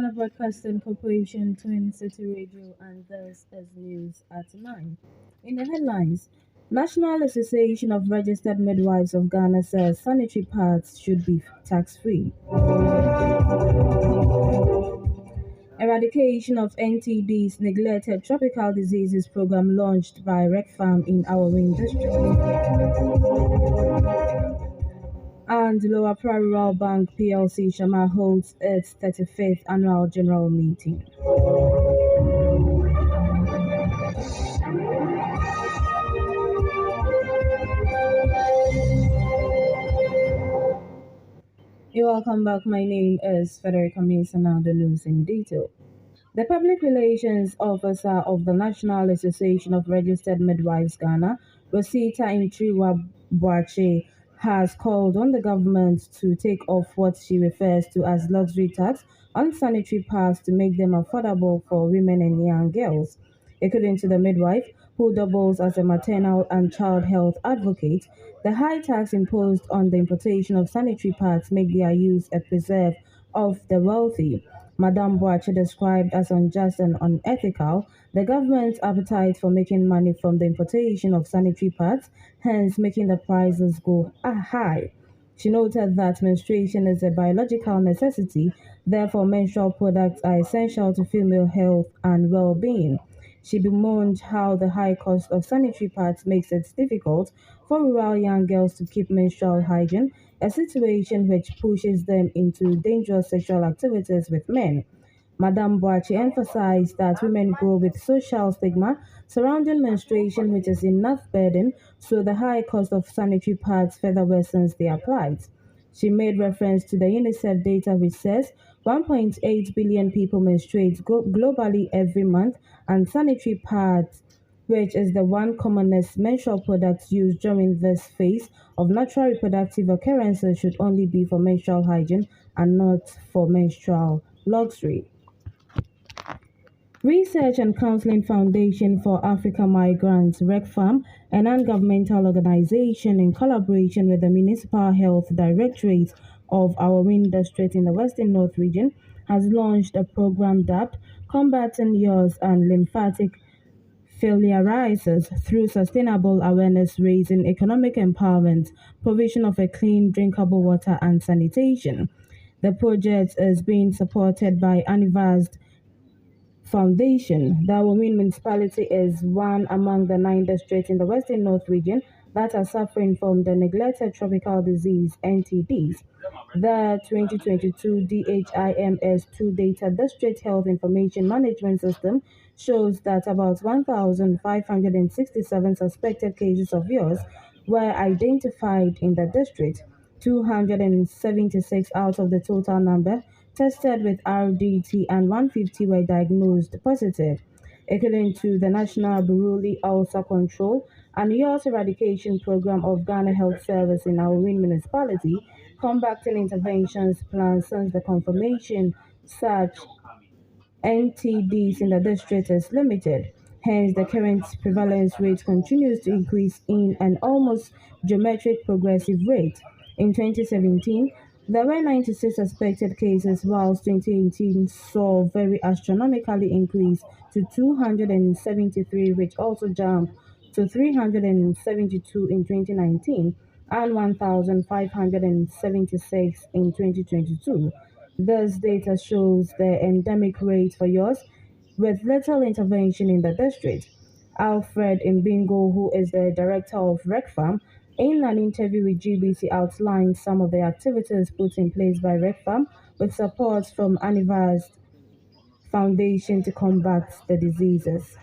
Ghana Broadcasting Corporation, Twin City Radio, and this is news at 9. In the headlines, National Association of Registered Midwives of Ghana says sanitary pads should be tax-free. Eradication of NTDs Neglected Tropical Diseases Program launched by RECFAM in our district. And Lower Pra Rural Bank PLC Shama holds its 35th annual general meeting. You're welcome back. My name is Federica Mason. Now the news in detail. The Public Relations Officer of the National Association of Registered Midwives Ghana, Rosita Intriwa Boache, has called on the government to take off what she refers to as luxury tax on sanitary pads to make them affordable for women and young girls. According to the midwife, who doubles as a maternal and child health advocate, the high tax imposed on the importation of sanitary pads make their use a preserve of the wealthy. Madame Boache described as unjust and unethical the government's appetite for making money from the importation of sanitary pads, hence making the prices go high. She noted that menstruation is a biological necessity, therefore menstrual products are essential to female health and well-being. She bemoaned how the high cost of sanitary pads makes it difficult for rural young girls to keep menstrual hygiene, a situation which pushes them into dangerous sexual activities with men. Madame Boachi emphasized that women grow with social stigma surrounding menstruation, which is enough burden, so the high cost of sanitary pads further worsens their plight. She made reference to the UNICEF data which says 1.8 billion people menstruate globally every month, and sanitary pads, which is the one commonest menstrual product used during this phase of natural reproductive occurrences, should only be for menstrual hygiene and not for menstrual luxury. Research and Counseling Foundation for Africa Migrants, RECFAM, a non-governmental organization in collaboration with the Municipal Health Directorate of our district in the Western North region, has launched a program dubbed Combating Yaws and Lymphatic Filariasis through sustainable awareness raising, economic empowerment, provision of a clean, drinkable water, and sanitation. The project is being supported by Anivast Foundation. The Awowin municipality is one among the 9 districts in the Western North region that are suffering from the neglected tropical disease NTDs. The 2022 DHIMS2 data District Health Information Management System shows that about 1,567 suspected cases of yaws were identified in the district. 276 out of the total number tested with RDT and 150 were diagnosed positive. According to the National Buruli Ulcer Control and Yaws Eradication Program of Ghana Health Service in our municipality, combating interventions planned since the confirmation such NTDs in the district is limited. Hence, the current prevalence rate continues to increase in an almost geometric progressive rate. In 2017, there were 96 suspected cases, whilst 2018 saw very astronomically increase to 273, which also jumped to 372 in 2019 and 1,576 in 2022. This data shows the endemic rate for yaws with little intervention in the district. Alfred Mbingo, who is the director of RECFAM, in an interview with GBC outlined some of the activities put in place by RECFAM with support from Anivast Foundation to combat the diseases.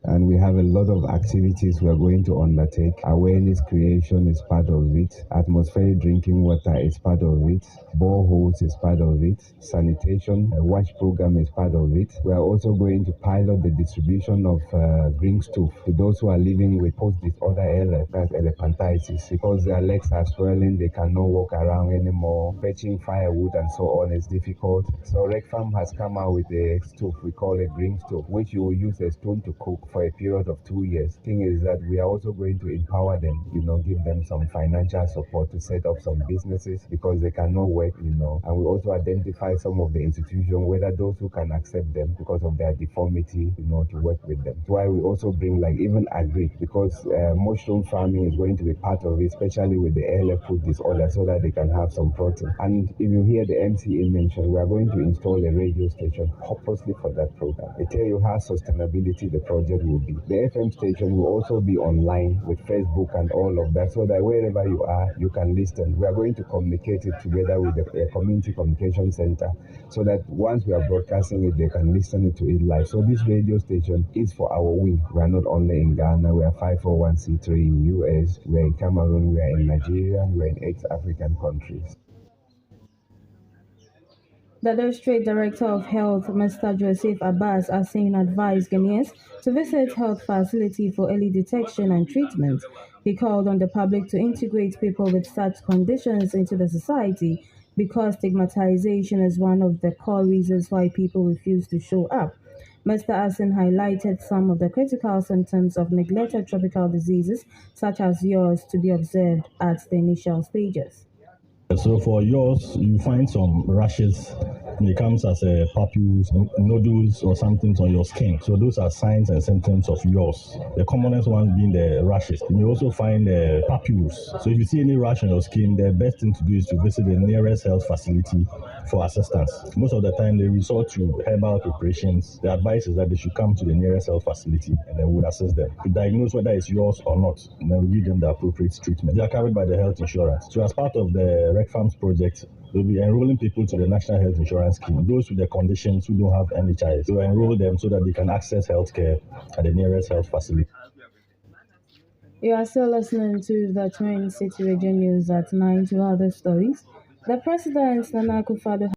And we have a lot of activities we are going to undertake. Awareness creation is part of it. Atmospheric drinking water is part of it. Boreholes is part of it. Sanitation, a wash program is part of it. We are also going to pilot the distribution of green stove to those who are living with post-disorder ALS, that's elephantiasis. Because their legs are swelling, they cannot walk around anymore. Fetching firewood and so on is difficult. So RECFAM has come out with a stove we call a green stove, which you will use a stone to cook. For for a period of 2 years. Thing is that we are also going to empower them, give them some financial support to set up some businesses because they cannot work, and we also identify some of the institutions, whether those who can accept them because of their deformity, to work with them. That's why we also bring like even agri because mushroom farming is going to be part of it, especially with the ALF food disorder, so that they can have some protein. And if you hear the MCA mention, we are going to install a radio station purposely for that program. They tell you how sustainability the project will be. The FM station will also be online with Facebook and all of that, so that wherever you are, you can listen. We are going to communicate it together with the community communication center, so that once we are broadcasting it, they can listen to it live. So this radio station is for our wing. We are not only in Ghana, we are 501c3 in US, we are in Cameroon, we are in Nigeria, we are in 8 African countries. The District Director of Health, Mr. Joseph Abbas, Asin advised Ghanaians to visit health facilities for early detection and treatment. He called on the public to integrate people with such conditions into the society because stigmatization is one of the core reasons why people refuse to show up. Mr. Asin highlighted some of the critical symptoms of neglected tropical diseases, such as yours, to be observed at the initial stages. So for yours, you find some rashes, and it comes as a papules, nodules, or something on your skin. So those are signs and symptoms of yours. The commonest one being the rashes. You may also find papules. So if you see any rash on your skin, the best thing to do is to visit the nearest health facility for assistance. Most of the time, they resort to herbal preparations. The advice is that they should come to the nearest health facility, and then we'll assist them to diagnose whether it's yours or not, and then we give them the appropriate treatment. They are covered by the health insurance. So as part of the RECFAM's project, we'll be enrolling people to the National Health Insurance Scheme. Those with the conditions who don't have NHIS, we'll enroll them so that they can access healthcare at the nearest health facility. You are still listening to the Twin City Radio News at 9 to other stories. The President, Nana Akufo-Addo,